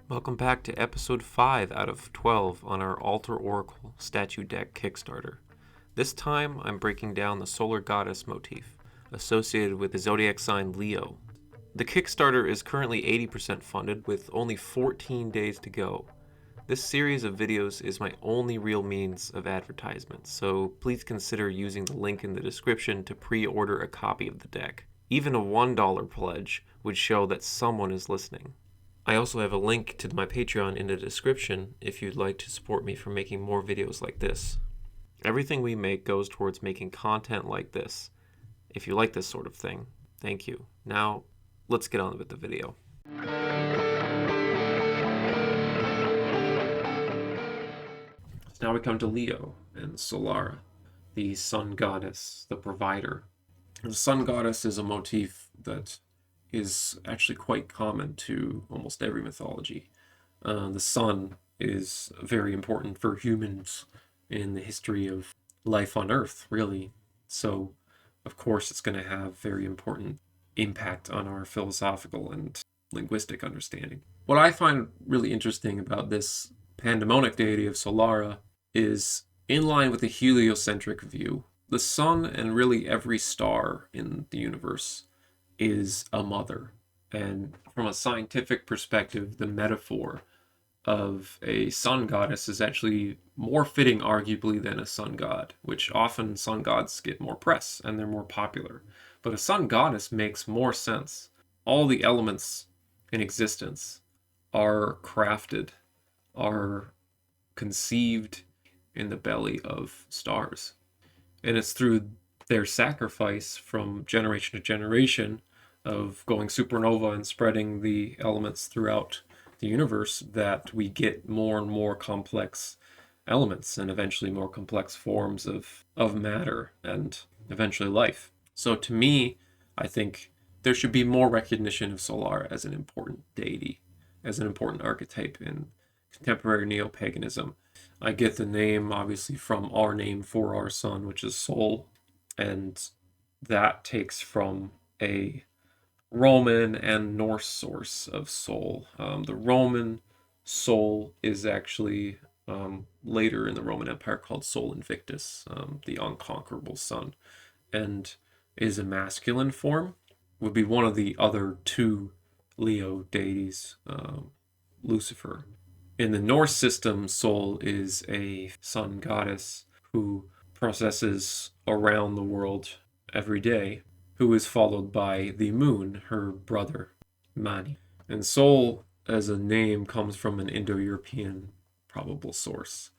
Welcome back to episode 5 out of 12 on our Altar Oracle statue deck Kickstarter. This time I'm breaking down the solar goddess motif associated with the zodiac sign Leo. The Kickstarter is currently 80% funded with only 14 days to go. This series of videos is my only real means of advertisement, so please consider using the link in the description to pre-order a copy of the deck. Even a $1 pledge would show that someone is listening. I also have a link to my Patreon in the description if you'd like to support me for making more videos like this. Everything we make goes towards making content like this. If you like this sort of thing, thank you. Now, let's get on with the video. So now we come to Leo and SOLARA, the sun goddess, the provider. The sun goddess is a motif that is actually quite common to almost every mythology. The sun is very important for humans in the history of life on Earth, really. So, of course, it's going to have very important impact on our philosophical and linguistic understanding. What I find really interesting about this pandemonic deity of Solara is in line with the heliocentric view. The sun and really every star in the universe is a mother. And from a scientific perspective, the metaphor of a sun goddess is actually more fitting, arguably, than a sun god, which often sun gods get more press and they're more popular. But a sun goddess makes more sense. All the elements in existence are crafted, are conceived in the belly of stars. And it's through their sacrifice from generation to generation of going supernova and spreading the elements throughout the universe that we get more and more complex elements and eventually more complex forms of matter and eventually life. So to me, I think there should be more recognition of Solara as an important deity, as an important archetype in contemporary neo-paganism. I get the name obviously from our name for our sun, which is Sol, and that takes from a Roman and Norse source of Sol. The Roman Sol is actually later in the Roman Empire called Sol Invictus, the unconquerable sun, and is a masculine form. Would be one of the other two Leo deities, Lucifer. In the Norse system, Sol is a sun goddess who processes around the world every day, who is followed by the moon, her brother, Mani. And Sol, as a name, comes from an Indo-European probable source,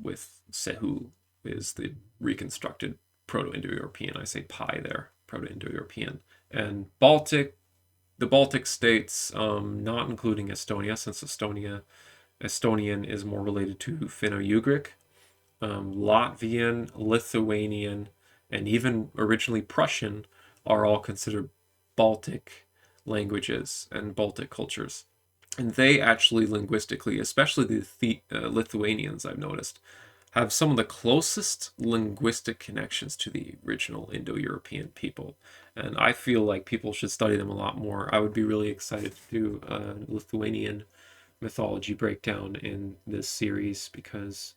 with Sehu is the reconstructed Proto-Indo-European. I say Pi there, Proto-Indo-European. And the Baltic states, not including Estonia, since Estonian is more related to Finno-Ugric, Latvian, Lithuanian, and even originally Prussian are all considered Baltic languages and Baltic cultures. And they actually linguistically, especially the Lithuanians, I've noticed, have some of the closest linguistic connections to the original Indo-European people. And I feel like people should study them a lot more. I would be really excited to do a Lithuanian mythology breakdown in this series because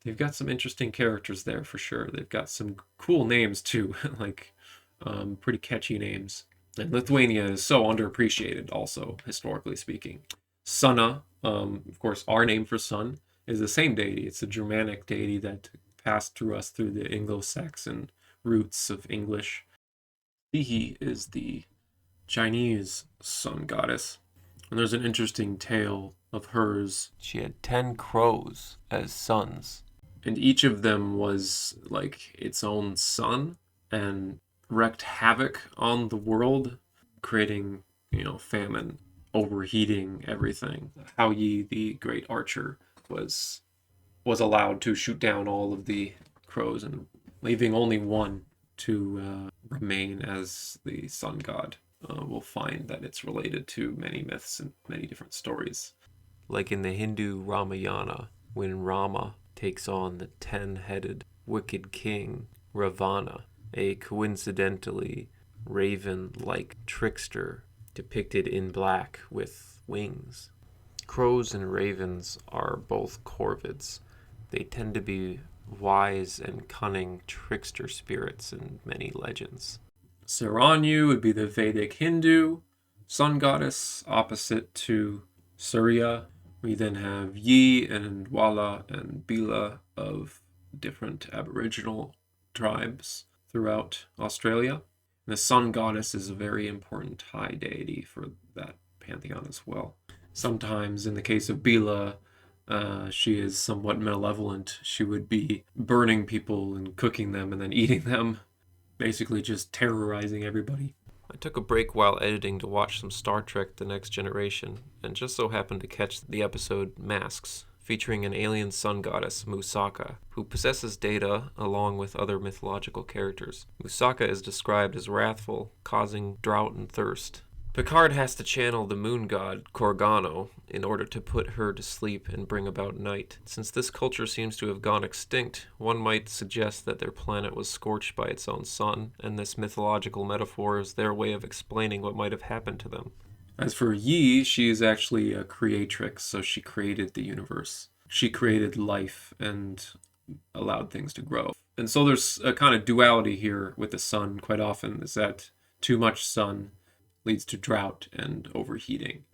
they've got some interesting characters there for sure. They've got some cool names too, like pretty catchy names. And Lithuania is so underappreciated also, historically speaking. Sanjna, of course, our name for sun, is the same deity. It's a Germanic deity that passed through us through the Anglo-Saxon roots of English. Tihi is the Chinese sun goddess. And there's an interesting tale of hers. She had 10 crows as sons. And each of them was like its own sun and wreaked havoc on the world, creating, famine, overheating everything. Hao Yi, the great archer, was allowed to shoot down all of the crows and leaving only one to remain as the sun god. We'll find that it's related to many myths and many different stories. Like in the Hindu Ramayana, when Rama takes on the 10-headed wicked king Ravana, a coincidentally raven-like trickster depicted in black with wings. Crows and ravens are both corvids. They tend to be wise and cunning trickster spirits in many legends. Saranyu would be the Vedic Hindu sun goddess, opposite to Surya. We then have Yi and Wala and Bila of different Aboriginal tribes throughout Australia. And the sun goddess is a very important high deity for that pantheon as well. Sometimes, in the case of Bila, she is somewhat malevolent. She would be burning people and cooking them and then eating them, basically just terrorizing everybody. I took a break while editing to watch some Star Trek The Next Generation, and just so happened to catch the episode Masks, featuring an alien sun goddess, Musaka, who possesses Data along with other mythological characters. Musaka is described as wrathful, causing drought and thirst. Picard has to channel the moon god, Korgano, in order to put her to sleep and bring about night. Since this culture seems to have gone extinct, one might suggest that their planet was scorched by its own sun, and this mythological metaphor is their way of explaining what might have happened to them. As for Yi, she is actually a creatrix, so she created the universe. She created life and allowed things to grow. And so there's a kind of duality here with the sun quite often, is that too much sun leads to drought and overheating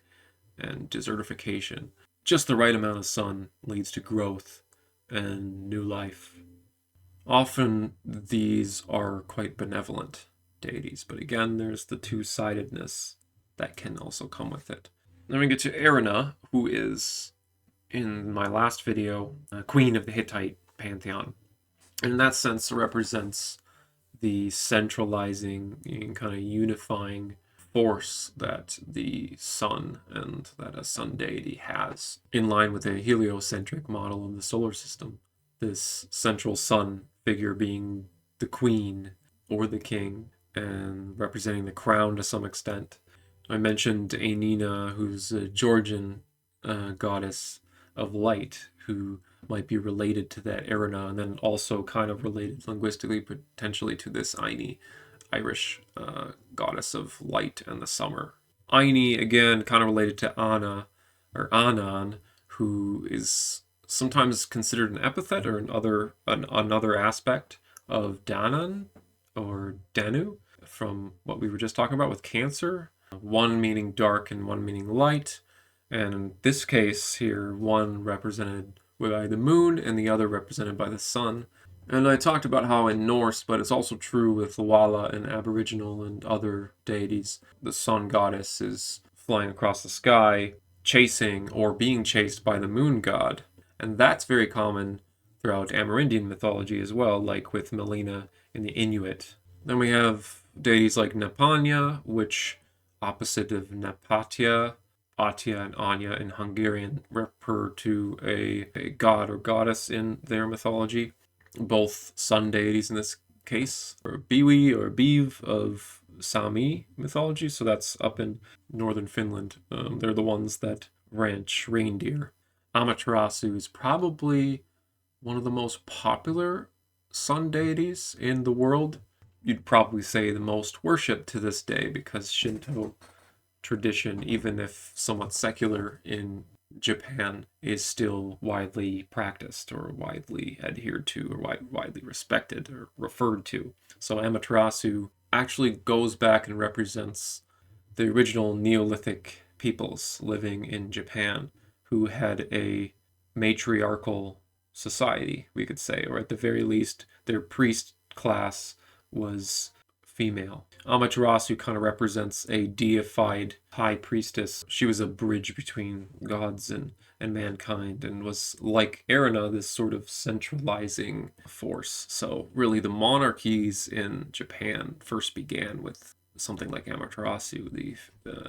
and desertification. Just the right amount of sun leads to growth and new life. Often these are quite benevolent deities, but again, there's the two-sidedness that can also come with it. Then we get to Erina, who is, in my last video, queen of the Hittite pantheon. In that sense, represents the centralizing and kind of unifying force that the sun and that a sun deity has, in line with a heliocentric model of the solar system. This central sun figure being the queen or the king and representing the crown to some extent. I mentioned Ainina, who's a Georgian goddess of light, who might be related to that Erina, and then also kind of related linguistically potentially to this Aini, Irish goddess of light and the summer. Aini, again, kind of related to Anna, or Anan, who is sometimes considered an epithet or another aspect of Danan or Danu, from what we were just talking about with Cancer. One meaning dark and one meaning light. And in this case here, one represented by the moon and the other represented by the sun. And I talked about how in Norse, but it's also true with Wala and Aboriginal and other deities, the sun goddess is flying across the sky, chasing or being chased by the moon god. And that's very common throughout Amerindian mythology as well, like with Melina in the Inuit. Then we have deities like Nepanya, which, opposite of Nepatia, Atya and Anya in Hungarian, refer to a god or goddess in their mythology. Both sun deities in this case, or Biwi or Biv of Sami mythology, so that's up in northern Finland. They're the ones that ranch reindeer. Amaterasu is probably one of the most popular sun deities in the world. You'd probably say the most worshipped to this day, because Shinto tradition, even if somewhat secular in Japan, is still widely practiced or widely adhered to or widely respected or referred to. So Amaterasu actually goes back and represents the original Neolithic peoples living in Japan who had a matriarchal society, we could say, or at the very least, their priest class was female. Amaterasu kind of represents a deified high priestess. She was a bridge between gods and mankind, and was, like Erina, this sort of centralizing force. So really the monarchies in Japan first began with something like Amaterasu, the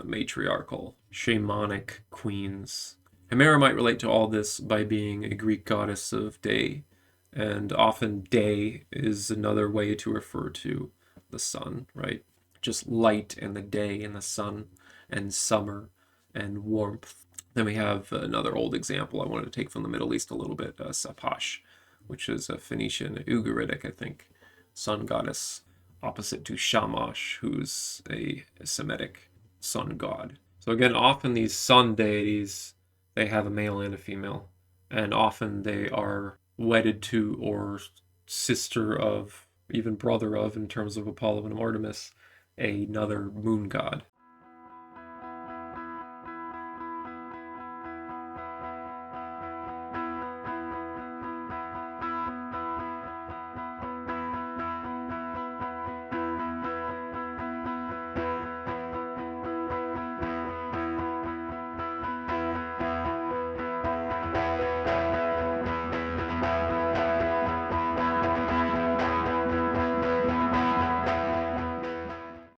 matriarchal, shamanic queens. Hemera might relate to all this by being a Greek goddess of day, and often day is another way to refer to the sun, right? Just light and the day and the sun and summer and warmth. Then we have another old example I wanted to take from the Middle East a little bit, Sapash, which is a Phoenician, Ugaritic, I think, sun goddess, opposite to Shamash, who's a Semitic sun god. So again, often these sun deities they have a male and a female, and often they are wedded to or sister of, even brother of, in terms of Apollo and Artemis, another moon god.